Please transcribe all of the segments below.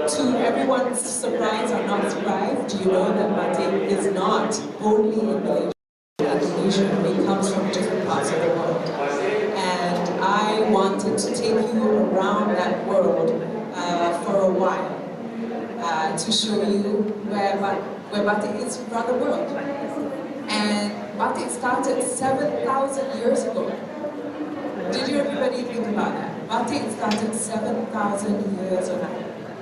To everyone's surprise or not surprise, you know that batik is not only in Malaysia and Indonesia, it comes from different parts of the world. And I wanted to take you around that world for a while to show you where batik is around the world. And batik started 7,000 years ago. Did you everybody think about that? Batik started 7,000 years ago.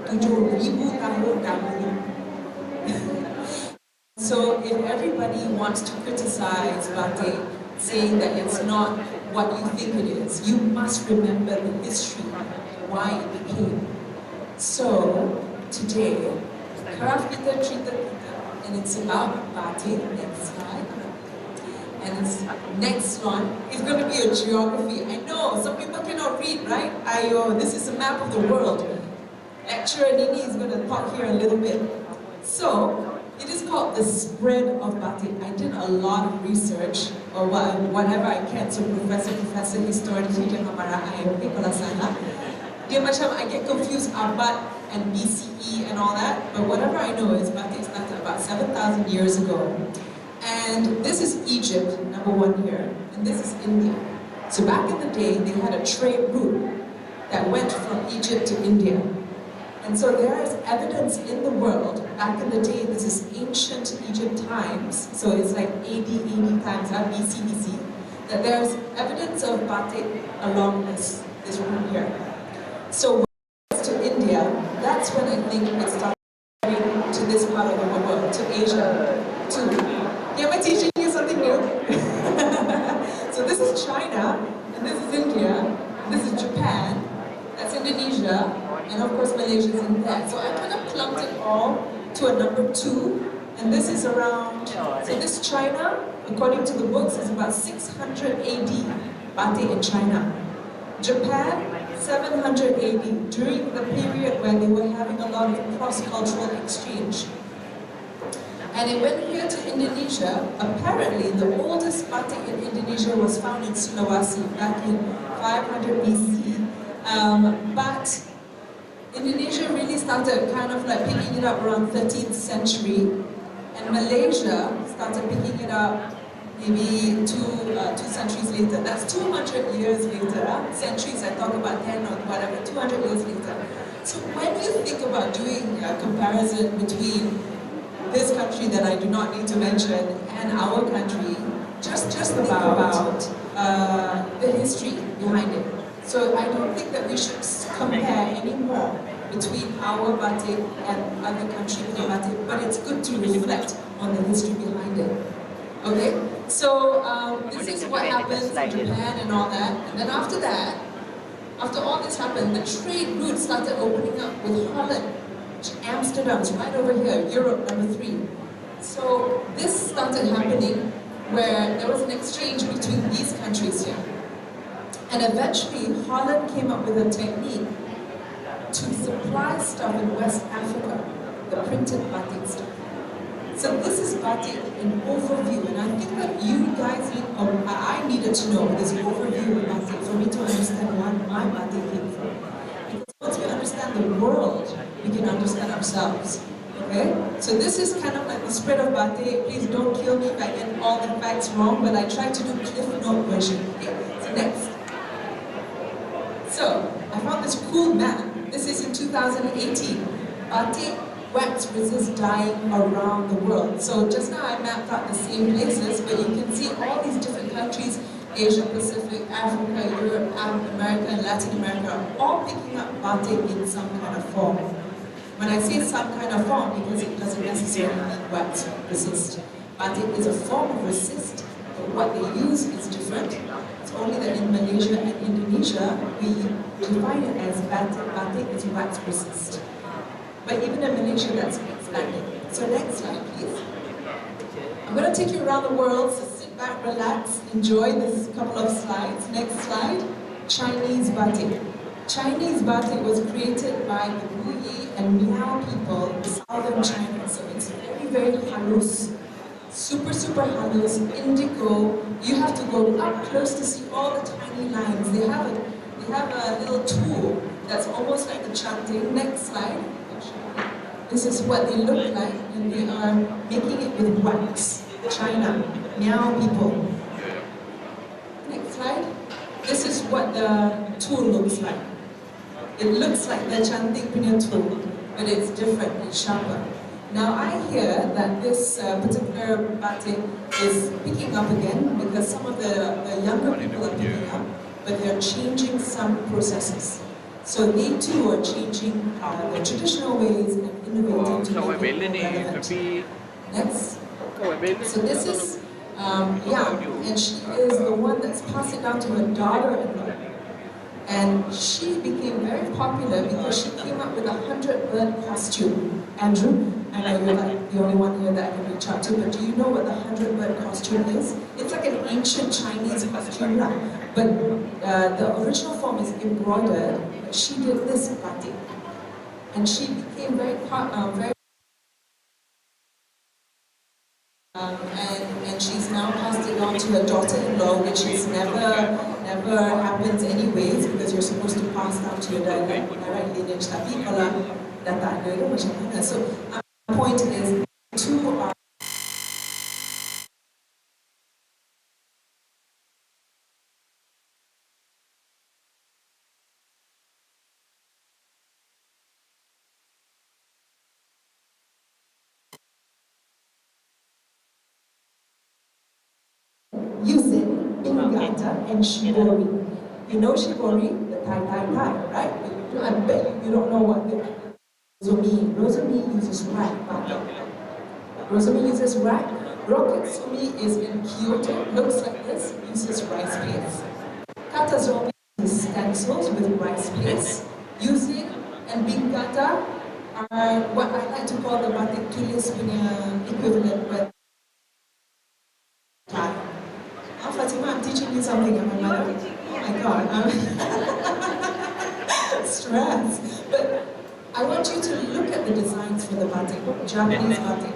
7,000 tahun dahulu. So if everybody wants to criticize batik, saying that it's not what you think it is, you must remember the history, why it became. So today, Kraf kita cerita kita, and it's about batik. Next slide. And this next one is going to be a geography. I know, some people cannot read, right? This is a map of the world. Lecturer Nini is going to talk here a little bit. So, it is called the spread of batik. I did a lot of research, or whatever I can, so professor, historian, dia marah I, okay, kalau salah. Dia macam, I get confused abad and BCE and all that, but whatever I know is batik started about 7,000 years ago. And this is Egypt, number one here, and this is India. So back in the day, they had a trade route that went from Egypt to India. And so there is evidence in the world, back in the day, this is ancient Egypt times, so it's like AD times, BC, that there's evidence of batik along this route here. So when it gets to India, that's when I think it started to this part of the world, to Asia, too. Yeah, am I teaching you something new? So this is China, and this is India, and this is Japan, that's Indonesia, and of course Malaysia is in there. So I kind of clumped it all to a number 2, and this is around, so this China, according to the books, is about 600 AD, batik in China. Japan, 700 AD, during the period when they were having a lot of cross-cultural exchange. And it went here to Indonesia. Apparently, the oldest batik in Indonesia was found in Sulawesi back in 500 BC. But Indonesia really started kind of like picking it up around 13th century, and Malaysia started picking it up maybe two centuries later. That's 200 years later. Centuries, I talk about 10 or whatever, 200 years later. So when you think about doing a comparison between this country that I do not need to mention and our country, just think about the history behind it. So I don't think that we should compare anymore between our batik and other countries' batik, but it's good to reflect on the history behind it. Okay? So this is what happens in Japan and all that. And then after that, after all this happened, the trade route started opening up with Holland. Amsterdam's right over here, Europe number 3. So this started happening where there was an exchange between these countries here. And eventually, Holland came up with a technique to supply stuff in West Africa, the printed batik stuff. So this is batik in overview, and I think that you guys need, or I needed to know this overview of batik for me to understand where my batik came from. Because once we understand the world, we can understand ourselves. Okay? So this is kind of like the spread of batik. Please don't kill me if I get all the facts wrong, but I try to do Cliff Note version. Okay? So next. So, I found this cool map. This is in 2018. Batik wax resist dyeing around the world. So just now I mapped out the same places, but you can see all these different countries, Asia Pacific, Africa, Europe, America, and Latin America, all picking up batik in some kind of form. When I say some kind of form, because it doesn't necessarily mean wax resist. Batik is a form of resist, but what they use is different. It's only that in Malaysia and Indonesia, we define it as batik is wax resist. But even in Malaysia, that's expanding. So next slide, please. I'm going to take you around the world, so sit back, relax, enjoy this couple of slides. Next slide, Chinese batik. Chinese batik was created by the Puyi and Miao people in southern China. So it's very, very halus. Super, super halus, indigo. You have to go up close to see all the tiny lines. They have a little tool that's almost like the chanting. Next slide. This is what they look like, and they are making it with wax. China, Miao people. Next slide. This is what the tool looks like. It looks like the Chantik punya tool, but it's different, it's sharper. Now I hear that this particular batik is picking up again because some of the younger people are picking up, but they're changing some processes. So they too are changing the traditional ways and innovating to make it more relevant. Next. So this is Yang, and she is the one that's passed it down to her daughter-in-law. And she became very popular because she came up with a 100-bird costume. Andrew, I know you're like the only one here that I can reach out to, but do you know what the 100-bird costume is? It's like an ancient Chinese costume, but the original form is embroidered. But she did this batik, and she became very and she's now passed it on to her daughter-in-law, which is never happens anyways, because you're supposed to pass down to your direct lineage. Tapi kalau dah tak ada, macam mana? So my point is, two are using Ingata and Shibori. You know Shibori, the tie, right? I bet you don't know what the Rosami. Rosami uses rag batik. Rosami uses rag. Rocket Sumi is in Kyoto, looks like this, uses rice paste. Kata Zomi uses stencils with rice paste. Using and Bingata are what I like to call the batik tulis punya equivalent with tie. Fatima, I'm teaching you something, am I right? Oh my God, stress. But I want you to look at the designs for the batik, Japanese batik.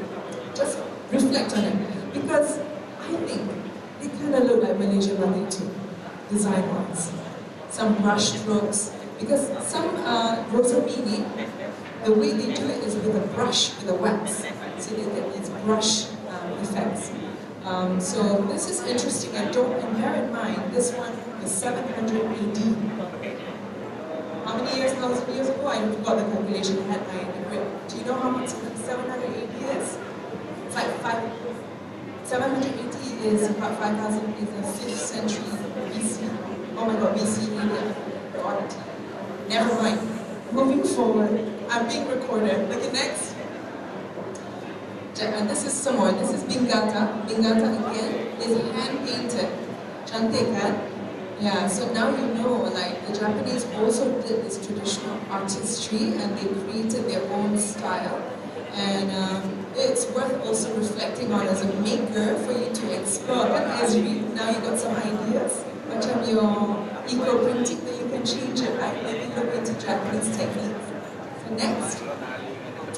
Just reflect on it, because I think they kind of look like Malaysian batik too, design-wise. Some brush strokes, because some Rosamini, the way they do it is with a brush, with a wax. So they get these brush effects. So this is interesting, and bear in mind, this one is 700 AD. How many years, thousands of years ago? I forgot the calculation, I had my grip. Do you know how much 700 AD is? It's like 700 AD is about 5,000, is the 5th century BC. Oh my God, BC India. God. Never mind. Moving forward, I'm being recorded. Look at next. And this is some more. This is Bingata. Bingata again is hand painted. Cantik, kan? Yeah. So now you know, like the Japanese also did this traditional artistry, and they created their own style. And it's worth also reflecting on as a maker for you to explore. But as now you got some ideas. Macam your eco-printing, that you can change it, right? Maybe look into Japanese techniques. So next.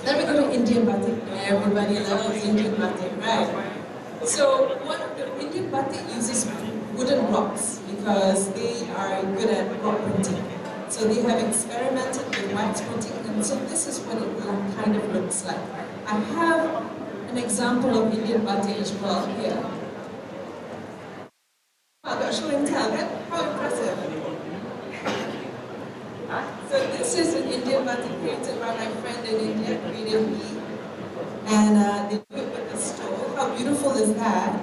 Then we go to Indian batik. Everybody loves Indian batik, right? So one of the Indian batik uses wooden blocks because they are good at block printing. So they have experimented with wax printing, and so this is what it kind of looks like. I have an example of Indian batik as well here. Wow, got show and tell, right? How impressive. So this is an Indian batik created by my friend in India, Creative Me. And they do it with a stove. How beautiful is that?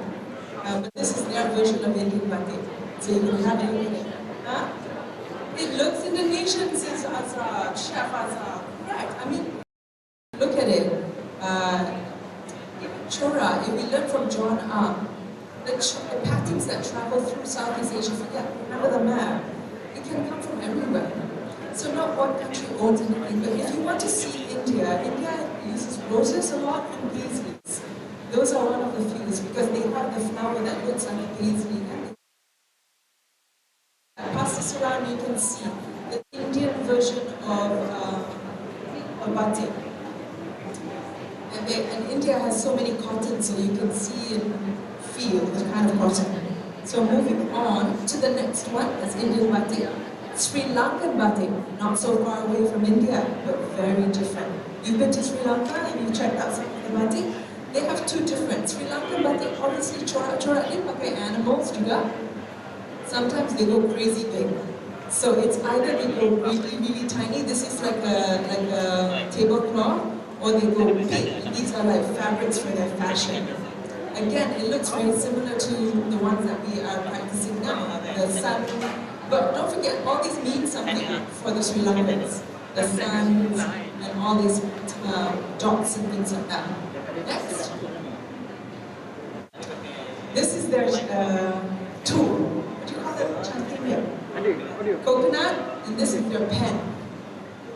But this is their version of Indian batik. So you can have a look at it. It looks Indonesian, says Azra, Chef Azra. Right, I mean, look at it. Chora, if we learn from John the patterns that travel through Southeast Asia, remember the map, it can come from everywhere. So not one country owns anything, but if you want to see India, India uses roses a lot and paisleys. Those are one of the few, because they have the flower that looks like a paisley. And pass this around, you can see the Indian version of batik. And India has so many cottons, so you can see and feel the kind of cotton. So moving on to the next one, is Indian batik. Sri Lankan batik, not so far away from India, but very different. You've been to Sri Lanka and you checked out some of the batik. They have two different. Sri Lankan batik, obviously corak-corak dia pakai animals juga. Sometimes they go crazy big. So it's either they go really, really tiny, this is like a tablecloth, or they go big. These are like fabrics for their fashion. Again, it looks very similar to the ones that we are practicing now, the sun. But don't forget, all these mean something for the Sri Lankans. The suns and all these dots and things like that. Next. This is their tool. What do you call that? Chanting here. Coconut, and this is their pen.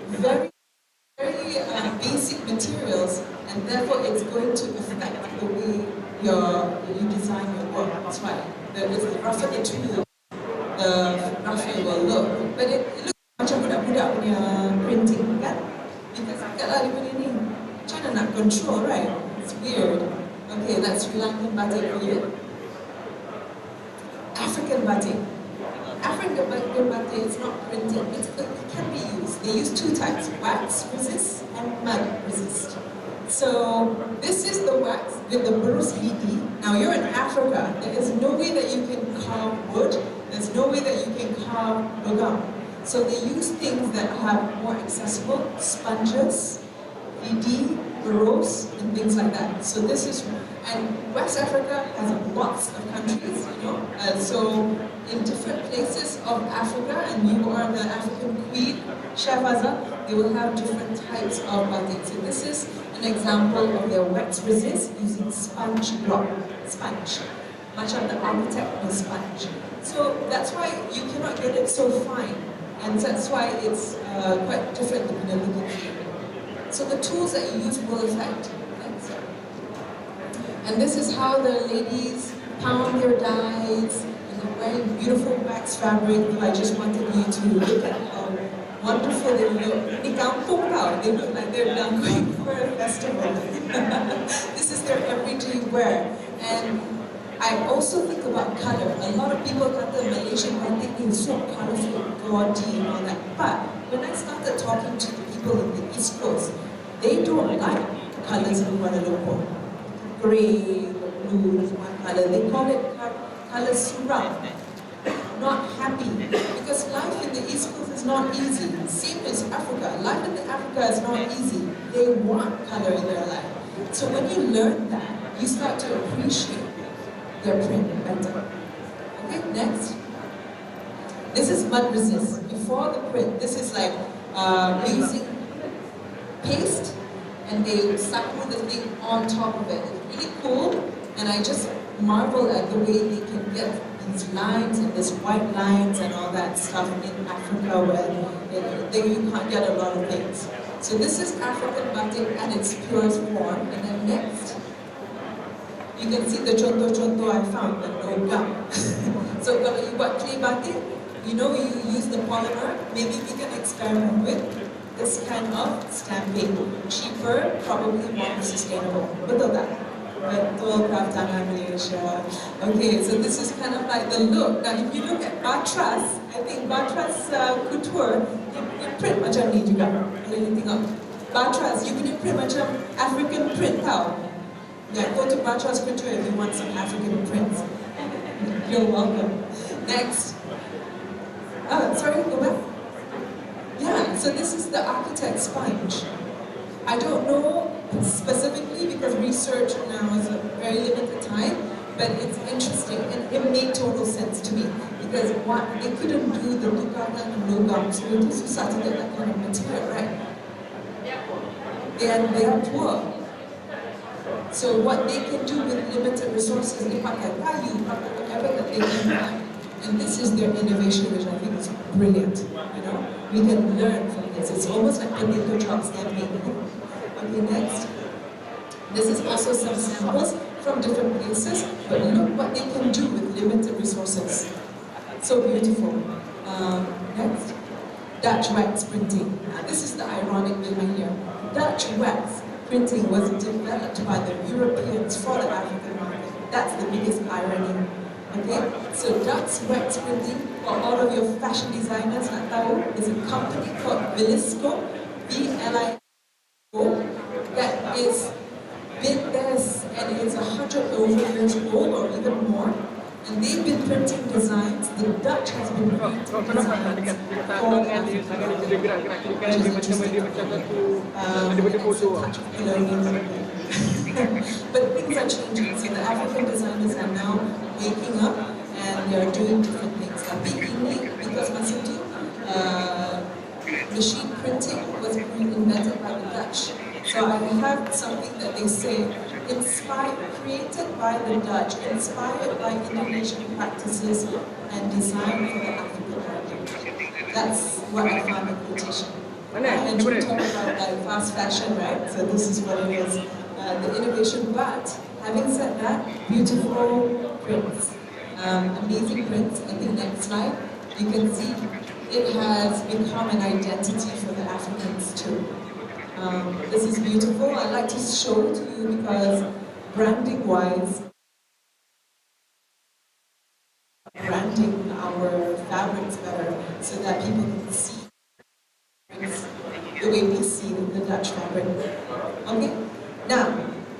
Very, very basic materials, and therefore it's going to affect the way you design your work. That's why the rougher the tool, the rougher it will look. But it looks macam budak-budak punya printing, kan? Because kalau dia punya ni, macam mana nak control, right? It's weird. Okay, that's Sri Lankan batik for you. African batik. African batik is not printed, it can be used. They use two types, wax resist and mud resist. So this is the wax with the burus lidi. Now you're in Africa, there is no way that you can carve wood, there's no way that you can carve logam. So they use things that have more accessible, sponges, lidi, burros, and things like that. So this is, and West Africa has lots of countries, you know, so in different places of Africa, and you are the African queen, Chef Azza, they will have different types of batik. So this is an example of their wax resist using sponge block, sponge, much of the architect was sponge. So that's why you cannot get it so fine, and that's why it's quite different than the look. So the tools that you use will affect. And this is how the ladies pound their dyes, and they're wearing beautiful wax fabric. I just wanted you to look at how wonderful they look. Di kampung tau, they look like they're going for a festival. This is their everyday wear. And I also think about color. A lot of people kata Malaysian batik is so colorful, gaudy and all that. But when I started talking to the people in the East Coast, they don't like colors in Kuala Lumpur. Grey, blue is one color. They call it color suram. Not happy. Because life in the East Coast is not easy. Same as Africa. Life in Africa is not easy. They want color in their life. So when you learn that, you start to appreciate their print better. Okay, next. This is mud resist. Before the print, this is like using paste, and they sucker the thing on top of it. It's really cool, and I just marvel at the way they can get these lines and these white lines and all that stuff in Africa where you can't get a lot of things. So this is African batik at its purest form, and then next, you can see the contoh-contoh I found, the logam. So kalau you buat clay batik, you know you use the polymer, maybe we can experiment with this kind of stamping. Cheaper, probably more sustainable. Betul tak? Betul, Kraf tangan Malaysia. Okay, so this is kind of like the look. Now if you look at Batras, I think Batras couture, you print macam ni juga. Kalau you tengok Batras, you can print macam African print tau. Yeah, go to Batras couture if you want some African prints. You're welcome. Next. Sorry, go back. Yeah, so this is the architect sponge. I don't know specifically because research now is a very limited time, but it's interesting and it made total sense to me because what they couldn't do the lugana and logam, so it is susah to get that kind of material, right? They are poor. So what they can do with limited resources, they pakai kayu, pakai whatever that they can find. And this is their innovation, which I think is brilliant. You know, we can learn from this. It's almost like potato chop stamping. Okay, next. This is also some samples from different places, but look what they can do with limited resources. So beautiful. Next. Dutch wax printing. Now, this is the ironic behind here. Dutch wax printing was developed by the Europeans for the African market. That's the biggest irony. Okay, so Dutch wax printing, for all of your fashion designers not tahu, is a company called Velisco, V-L-I-S-C-O, that is been there and is 100 over years old or even more. And they've been printing designs. The Dutch has been printing designs for Africa, which is interesting. It's a touch of colonialism. But things are changing. So the African designers are now waking up and they are doing different things. Tapi ini, because Masa machine printing was invented by the Dutch. So I have something that they say, created by the Dutch, inspired by Indonesian practices and designed for the African market. That's what I found in quotation. And you talk about like fast fashion, right? So this is what it is, the innovation. But having said that, beautiful prints, amazing prints. I think next slide, you can see it has become an identity for the Africans too. This is beautiful. I'd like to show it to you because branding-wise, branding our fabrics better so that people can see the way we see the Dutch fabric. Okay? Now,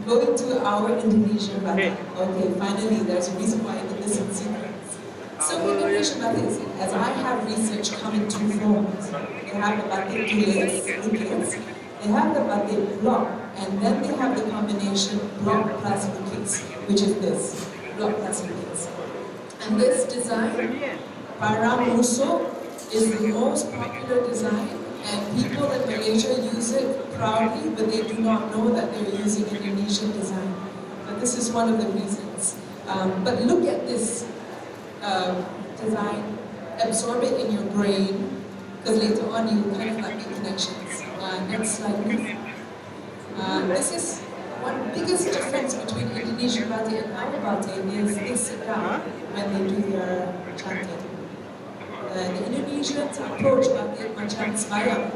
going to our Indonesian batik. Okay, finally, there's a reason why I did this in sequence. So Indonesian batik, as I have research, come in two forms. They have the batik tulis, they have the batik block, and then they have the combination block plus lukis, which is this, block plus lukis. And this design, Parang Muso, is the most popular design, and people in Malaysia use it proudly, but they do not know that they're using Indonesian design. But this is one of the reasons. But look at this design, absorb it in your brain, because later on you kind of like make connections. Next slide, please. This is one biggest difference between Indonesian batik and our batik is they sit down when they do their chanting. The Indonesians approach batik macam sembahyang.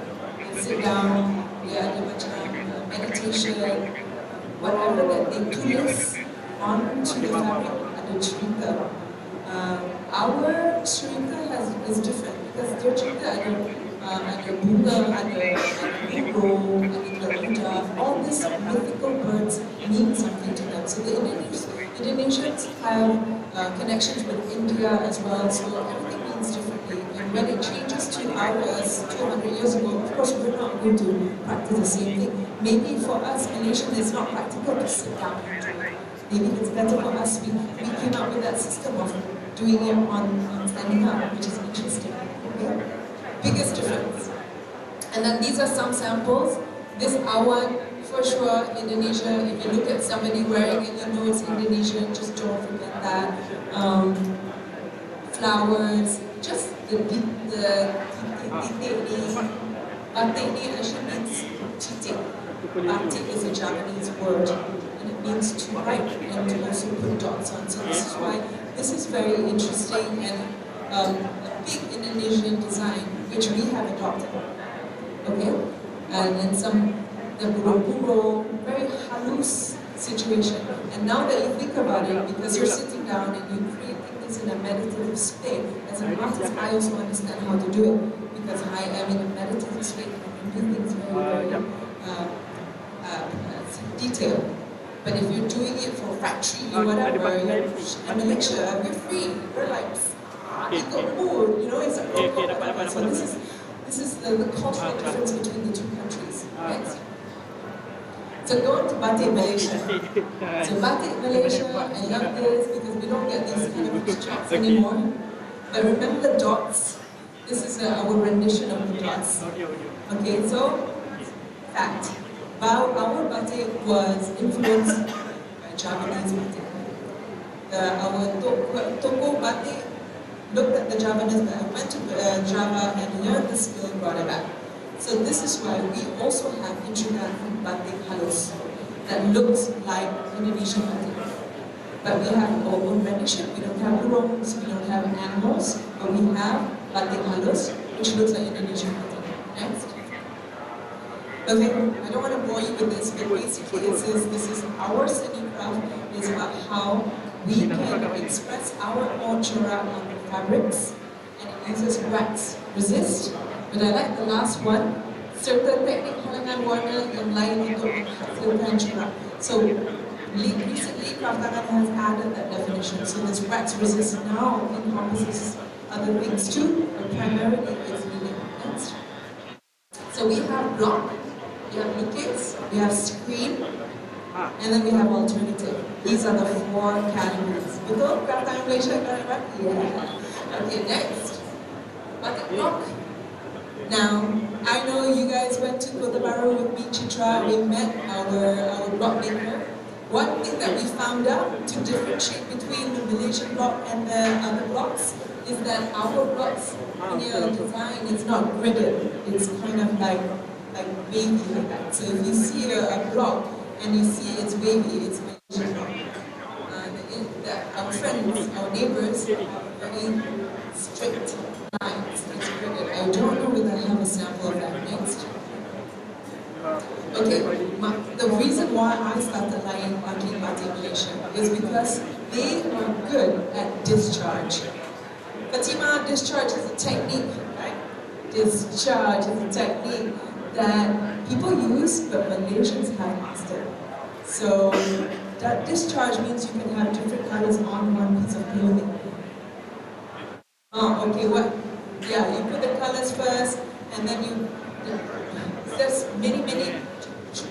They sit down, they ada macam meditation, whatever that they tulis onto the fabric ada cerita. Our cerita is different because their cerita ada bunga, ada burung, ada garuda. All these mythical birds mean something to them. So the Indonesians have connections with India as well, so everything means differently. And when it changes to ours 200 years ago, of course we're not going to practice the same thing. Maybe for us, Malaysian, it's not practical to sit down and do it. Maybe it's better for us, we came up with that system of doing it on standing up, which is interesting. Okay? Biggest difference. And then these are some samples. This awan, for sure, Indonesia. If you look at somebody wearing it, you know it's Indonesian. Just don't forget that. Flowers, just the batik actually means cheating. Batik is a Japanese word, and it means to write and to also put dots on. So this is why this is very interesting and a big Indonesian design, which we have adopted. Okay? And then the buro-buro, very halus situation. And now that you think about it, because you're sitting down and you're creating this in a meditative state, as an artist, I also understand how to do it, because I am in a meditative state and I can do things very, very detailed. But if you're doing it for factory or whatever, you're in Malaysia, we're free. We're like, you got mood, you know, it's a so this is the cultural difference between the two countries. Next. So going to batik Malaysia. So batik Malaysia, I love this because we don't get these kind of shots anymore. But remember the dots? This is our rendition of the dots. Okay, so fact. Our batik was influenced by Japanese batik. Our toko batik looked at the Javanese, went to Java and learned the skill and brought it back. So this is why we also have intricate batik halus that looks like Indonesian batik. But we have our own rendition. We don't have burungs, we don't have animals, but we have batik halus, which looks like Indonesian batik. Next. Okay, I don't want to bore you with this, but basically this is our Seri craft. It's about how we can express our own corak on the fabrics, and it uses wax resist. But I like the last one, serta teknik halangan dengan warna yang lain untuk menghasilkan corak. So recently, Kraf has added that definition. So this wax resist now encompasses other things too, but primarily it's linen. Next. So we have block, we have liquids, we have screen, and then we have alternative. These are the 4 categories. Betul? Kraf Malaysia got it right? Yeah. Okay, next. Bucket block. Now, I know you guys went to Kota Baru with me, Chitra. We met our block maker. One thing that we found out to differentiate between the Malaysian block and the other blocks is that our blocks, design is not gridded. It's kind of like wavy like that. So if you see a block and you see it's wavy, it's Malaysian block. Our friends, our neighbors have very strict lines. It's gridded. I don't know whether I have a sample of that. Next. Okay, the reason why I started liking Batik Malaysia is because they are good at discharge. Fatima, discharge is a technique, right? Discharge is a technique that people use, but Malaysians have mastered. So that discharge means you can have different colors on one piece of clothing. Okay, what? Yeah, you put the colors first, and then there's many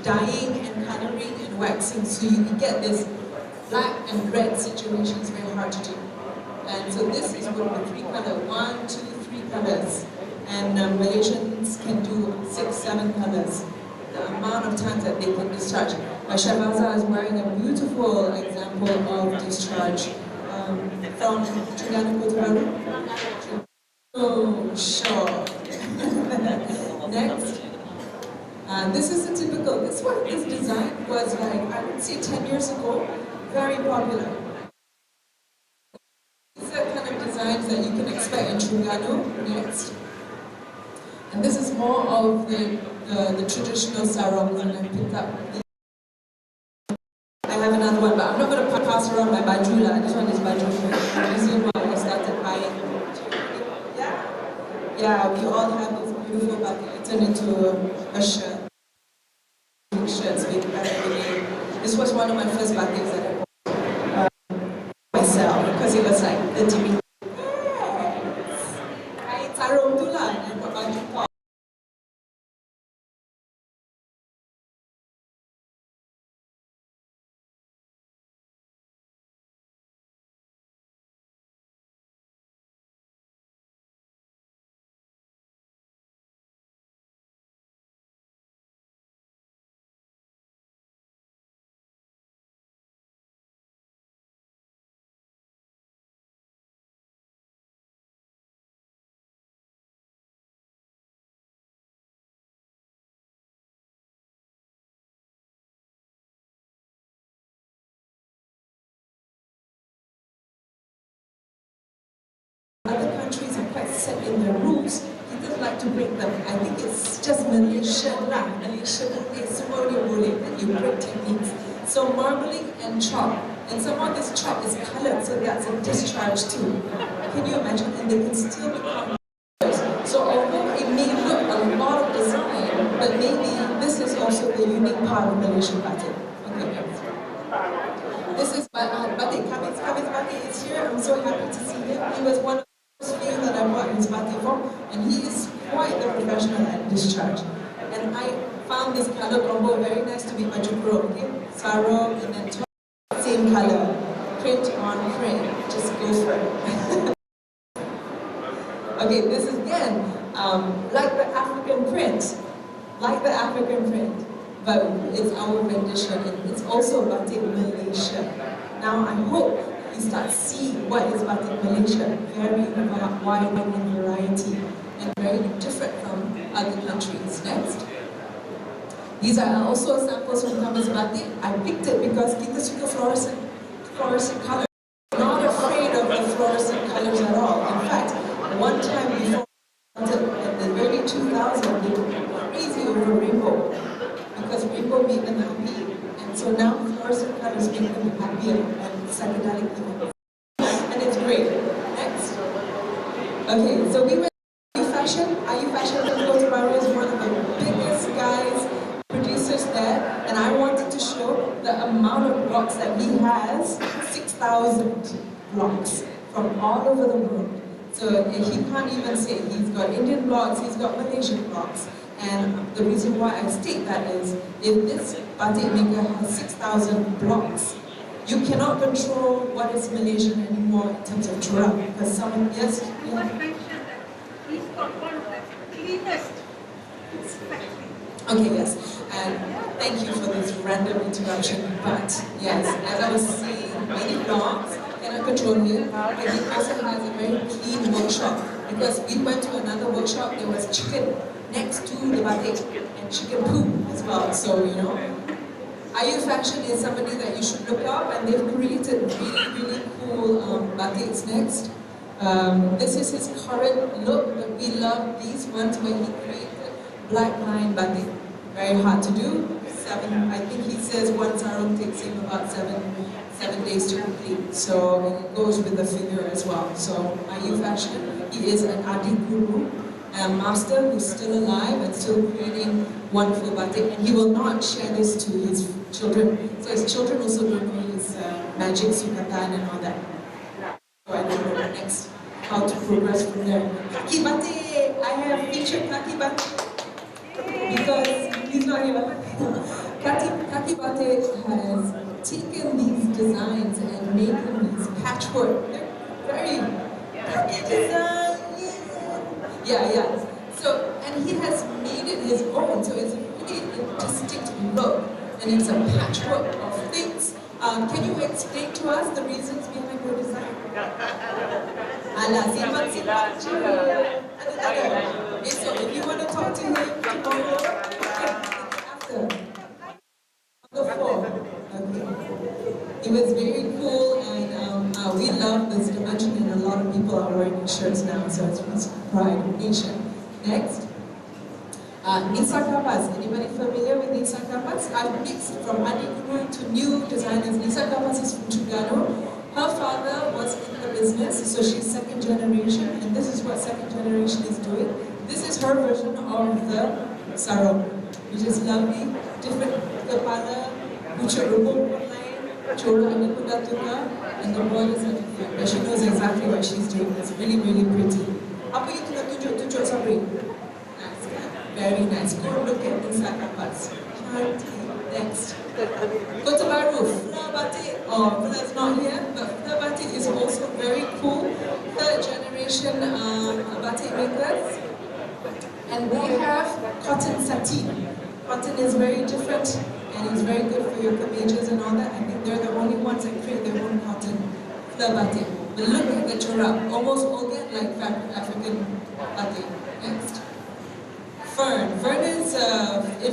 dyeing and coloring and waxing, so you can get this black and red situation. It's very hard to do. And so this is what the 3 color, 1, 2, 3 colors. And Malaysians can do 6, 7 colors. The amount of times that they can discharge. Shabaza is wearing a beautiful example of discharge from Terengganu Kota Baru. Oh, sure. Next. This is a typical, this design was like, I would say 10 years ago, very popular. These are kind of designs that you can expect in Terengganu. Next. And this is more of the traditional sarong that I picked up. I have another one, but I'm not going to pass around my baju. This one is baju. The reason why I started buying. Yeah, we all have this beautiful baju. I turned into a shirt. Shirts with this was one of my first batiks that I bought myself because it was like 30 minutes. I sarong tu lah, I got baju pop. Other countries are quite set in their rules. He doesn't like to break them. I think it's just Malaysia lah. Malaysia is boleh that you break techniques. So marbling and chop. And some of this chop is colored, so that's a discharge too. Can you imagine? And they can still become colors. So although it may look a lot of design, but maybe this is also the unique part of Malaysian batik. Okay. This is batik. Kamiz's batik is here. I'm so happy to see him. He was one of few that I bought his batik from, and he is quite the professional at discharge. And I found this color combo very nice to be baju kurung, okay? Sarong and then top, same color, print on print, just goes for it. Okay, this is again like the African print, but it's our rendition, and it's also batik Malaysia. Now I hope you start seeing what is batik Malaysia, very wide in variety and very different from other countries. Next. These are also samples from Tempat batik. I picked it because kita suka fluorescent colors. Not afraid of the fluorescent colors at all. In fact, one time before, in the early 2000s, they were crazy over rainbow because rainbow made them happy. And so now fluorescent colors make them happier and psychedelic even. And it's great. Next. Okay, so we went to fashion. IU Fashion in Kota Baru is one of the biggest guys has 6,000 blocks from all over the world. So he can't even say he's got Indian blocks, he's got Malaysian blocks. And the reason why I state that is, if this batik maker has 6,000 blocks, you cannot control what is Malaysian anymore in terms of corak. Because someone, yes? I want to mention that he's got one of the cleanest factories. Okay, yes. And thank you for this random introduction. But yes, as I was saying, many blocks cannot control him, but he also has a very clean workshop. Because we went to another workshop, there was chicken next to the batik and chicken poop as well. So, you know, IU Fashion is somebody that you should look up, and they've created really cool batiks next. This is his current look, but we love these ones where he created black line batik. Very hard to do. I think he says one sarong takes him about seven days to complete. So it goes with the figure as well. So IU Fashion, he is an Adi Guru, a master who's still alive and still creating wonderful batik. And he will not share this to his children. So his children also don't know his magic, sukatan and all that. So I don't know next how to progress from there. Kaki batik! I have featured kaki batik because he's not here. Kaki batik has taken these designs and made them these patchwork. They're very kaki design. Yeah. So, and he has made it his own. So it's a really distinct look, and it's a patchwork of things. Can you explain to us the reasons behind your design? So if you want to talk to him tomorrow, after. On the floor. Okay. It was very cool, and we love this dimension, and a lot of people are wearing these shirts now, so it's pride of nation. Next. Nisa Kapas. Anybody familiar with Nisa Kapas? I've mixed from Adi Guru to new designers. Nisa Kapas is from Chugano. Her father was in the business, so she's second generation, and this is what second generation is doing. This is her version of the sarong, which is lovely, different kepala, pucuk rubung line, chora and kuda tuka, and the borders are different. But she knows exactly what she's doing. It's really pretty. Apa you tengah tunjuk Sabri? Nice, very nice. Go look at Nisa Kapas. Next. Kota Baru, Fleur Batik. Oh, Fleur's not here, but Fleur Batik is also very cool. Third generation batik makers. And we have cotton sateen. Cotton is very different, and it's very good for your kamages and all that. I think they're the only ones that create their own cotton Fleur Batik. But look at the chorak, almost organ like African batik. Next. Fern is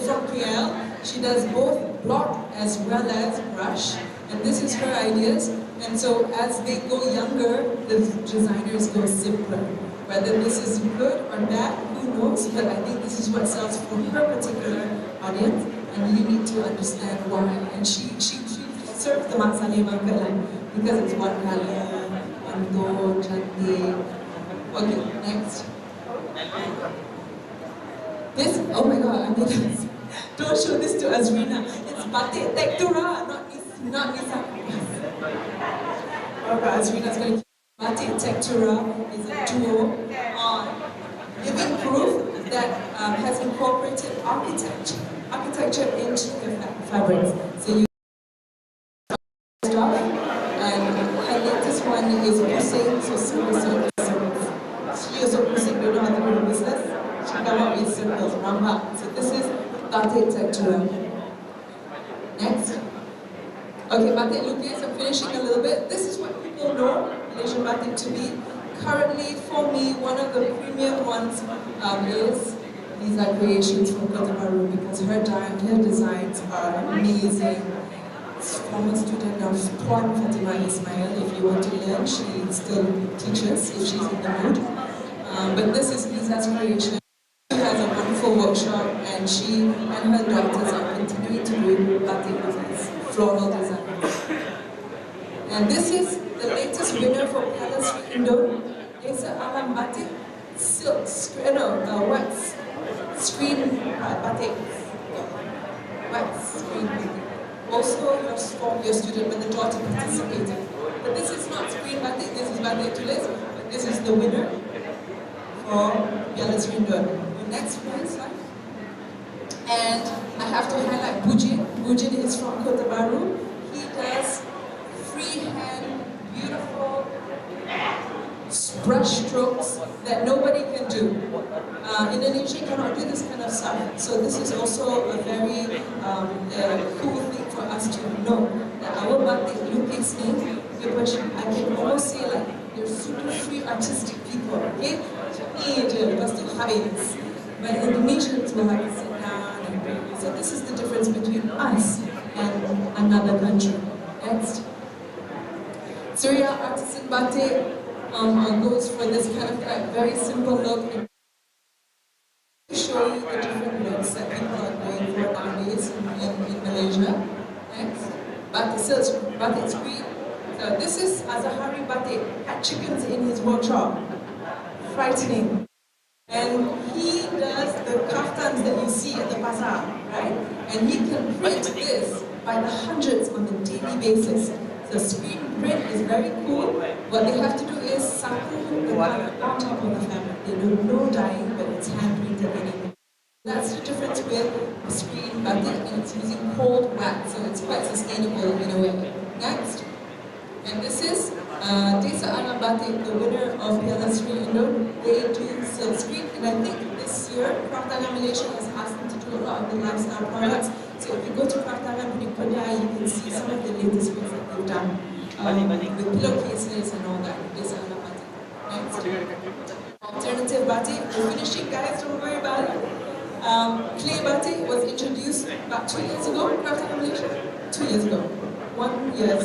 from PL. She does both block as well as brush, and this is her ideas. And so as they go younger, the designers go simpler. Whether this is good or bad, who knows? But I think this is what sells for her particular audience, and you need to understand why. And she serves the Masa because it's one color, one tone, cantik. Okay, next. This, oh my god, I mean this. Don't show this to Azrina. It's batik tektura, not Nisa. Okay, Azrina's going to keep batik tektura is a duo on giving proof that has incorporated architecture into the fabrics. So you stuff, and her latest one is pusing, so circles. She also pusing, you know how to do the business? She come up with circles, ramba. So this is batik tektura. Next. Okay, batik lukis, I'm finishing a little bit. This is what people know Malaysian batik to be. Currently, for me, one of the premium ones is these are creations from Kota Baru because her designs are amazing. Former student of Tuan Fatima Ismail. If you want to learn, she still teaches if she's in the mood. But this is Lisa's creation. She has a wonderful workshop, and she and her daughters are continuing to do batik designs, floral designs. And this is the latest winner for Palace Indo. It's Alam Batik silk, wax screen batik. Wax screen batik. also your student when the daughter participated. But this is not screen batik, this is batik tulis, but this is the winner for Piala Seri. The next slide. And I have to highlight Bujin. Bujin is from Kota Baru. He does freehand, beautiful brush strokes that nobody can do. Indonesia cannot do this kind of stuff. So this is also a very cool thing for us to know. That our batik lukis ni, I can almost say like they're super free artistic people. Okay? But Indonesians will have to sit down and do. So this is the difference between us and another country. Next. Surya Artisan Batik goes for this kind of very simple look and show you the different looks that people are going for nowadays in Malaysia. Next. Batik silk, batik screen. So this is Azahari Batik, had chickens in his workshop. Frightening. And he does the kaftans that you see at the bazaar, right? And he can print this by the hundreds on a daily basis. The screen print is very cool. What they have to do is saku the color on top of the fabric. They do no dyeing, but it's hand printed anyway. That's the difference with screen batik, and it's using cold wax, so it's quite sustainable in a way. Next. And this is Desa Ana Batik, the winner of Piala Seri Indo. They do silk screen, and I think this year Kraf Malaysia has asked them to do a lot of the lifestyle products. So if you go to Kraf Punya, you can see some of the latest ones that they've done with pillowcases and all that. Desa Ana Batik. Next. Alternative batik, we're finishing, guys, don't worry about it. Clay batik was introduced about 2 years ago, Kraf Malaysia. 2 years ago. 1 year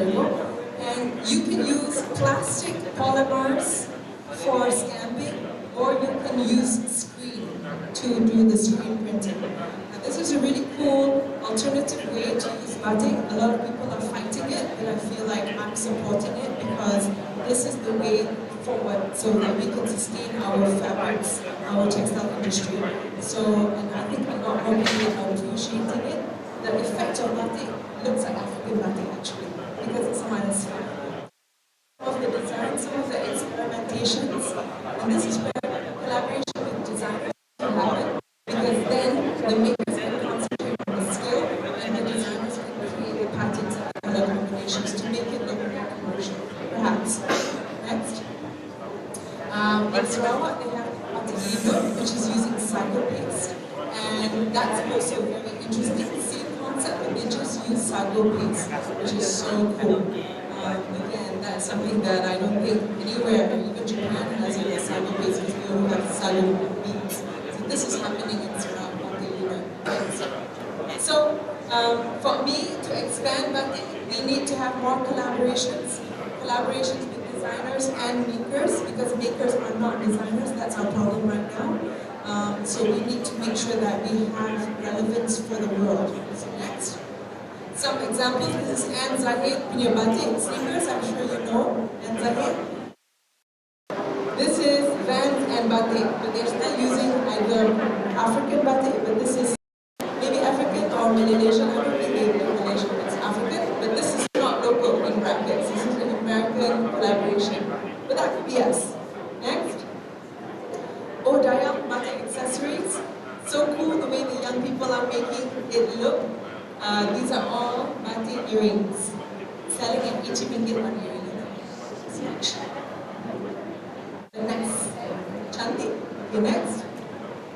ago. And you can use plastic polymers for stamping, or you can use screen to do the screen printing. Now, this is a really cool alternative way to use batik. A lot of people are fighting it, but I feel like I'm supporting it because this is the way forward so that we can sustain our fabrics, our textile industry. So, and I think a lot more people are appreciating it. The effect of batik looks like African batik actually, because it's minus 5. Some of the designs, some of the experimentations, and this is where collaboration with designers can happen, because then the makers can concentrate on the skill, and the designers can create the patterns and color combinations to make it look more commercial, perhaps. Next. In Sarawak, they have batik Indo, which is using sago paste, and that's also very interesting. But they just use sago paste, which is so cool. Again, that's something that I don't think anywhere, even Japan has a sago paste because we don't have sago beans. So this is happening in Sarawak. So for me to expand batik, we need to have more collaborations with designers and makers, because makers are not designers. That's our problem right now. So we need to make sure that we have relevance for the world. So next. Some examples, this is Anne Zahid, punya batik sneakers, I'm sure you know Anne Zahid. This is Vans and batik, but they're still using either African batik, but this is maybe African or Malaysian. I don't think they do Malaysian, it's African, but this is not local in brackets. This is an American collaboration. But that could be us. Next. Dayak batik accessories. So cool the way the young people are making it look. These are all batik earrings. Selling at each ringgit one earring. The next. Chanti. Okay, next.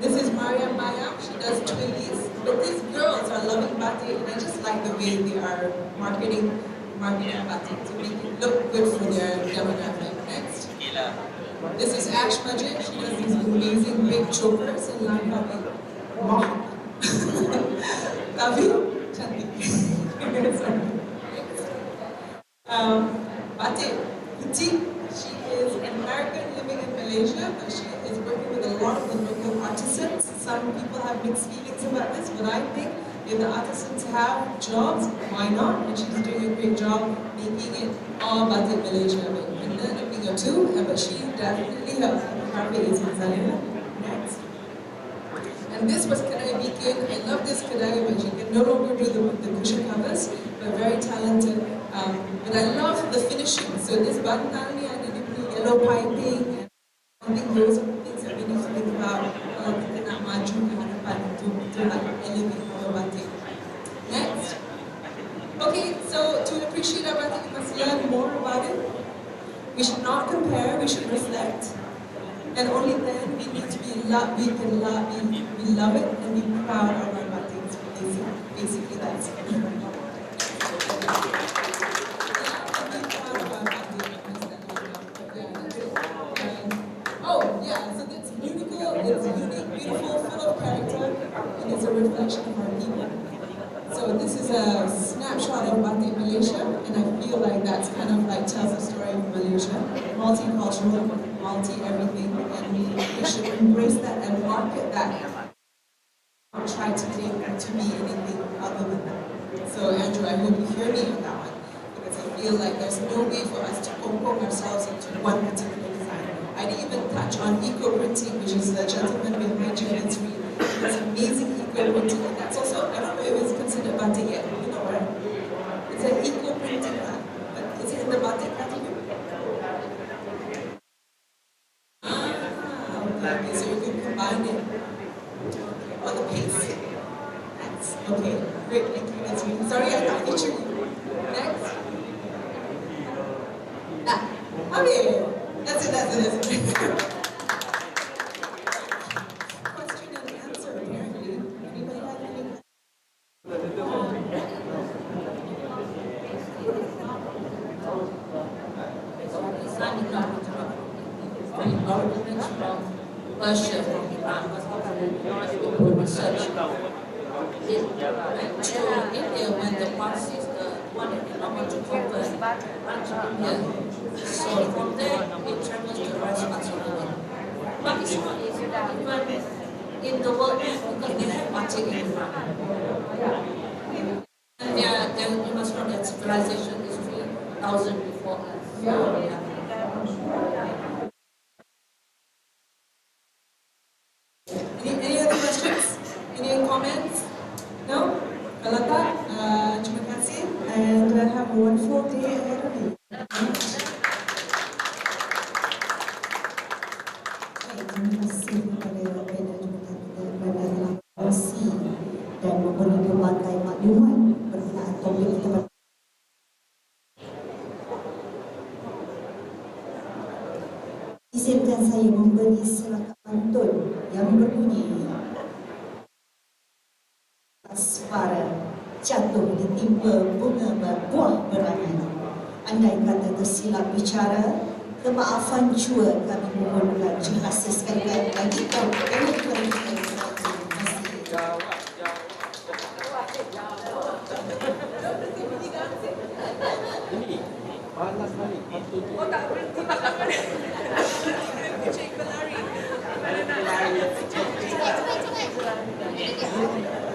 This is Maria Maya. She does twillies. But these girls are loving batik, and I just like the way they are marketing batik to make it look good for their demographic. Next. This is Ash Majid. She does these amazing big chokers in Langkawi. Wow. Tavi, Chanti. Batik Kuti. She is an American living in Malaysia, but she is working with a lot of the local artisans. Some people have mixed feelings about this, but I think if the artisans have jobs, why not? And she's doing a great job making it all batik Malaysia. And then looking at two, but she definitely helps. Next. And this was Kanai again, I love this kedai, but she can no longer do the cushion covers, but very talented. But I love the finishing. So this bantal ni ada di yellow piping, and I think those are the things that we need to think about kalau kita nak maju ke hadapan untuk elevate our batik. Next. Okay, so to appreciate our batik, we must learn more about it. We should not compare, we should reflect. And only then we need to we love it and be proud of our batik. Basically that's it. Oh yeah, so it's beautiful, it's unique, beautiful, full of character, and it's a reflection of our people. So this is a snapshot of Batik Malaysia, and I feel like that's kind of like tells the story of Malaysia. Multicultural, multi-everything, and we should embrace that and market that. Not try to claim to be anything other than that. So Andrew, I hope you hear me on that one, because I feel like there's no way for us to compose ourselves into one particular design. I didn't even touch on eco-printing, which is the gentleman behind you, and it's amazing eco-printing, and that's also, I don't know if it's considered batik yet, you know what? It's an eco-printing one, but is it in the batik category? Okay, so you can combine it on the paste. That's okay, great, thank you, that's me. Sorry, I thought you should. Next. Okay, that's it. Question and answer, apparently. Anybody have any? Persia from Iran research to India when the Parsis wanted to conquer India. So from there it travels to the rest parts of the world. Pakistan is even in the world because they have batik in Iran. And you must know that civilization is 3,000 before us. Yeah. Any other questions? Any comments? No? Kalau tak, terima kasih, and have a wonderful day ahead of you. Terima kasih kepada pendengar dan memberi pelbagai maklumat berkenaan topik kita. Izinkan saya memberi serakat pantun yang berbunyi suara jatuh ditimpa bunga buah berangan. Andai kata tersilap bicara, kemaafan jua kami mohonkan. Terima kasih sekali lagi kepada Ini panas sekali. Oh tak berhenti makan.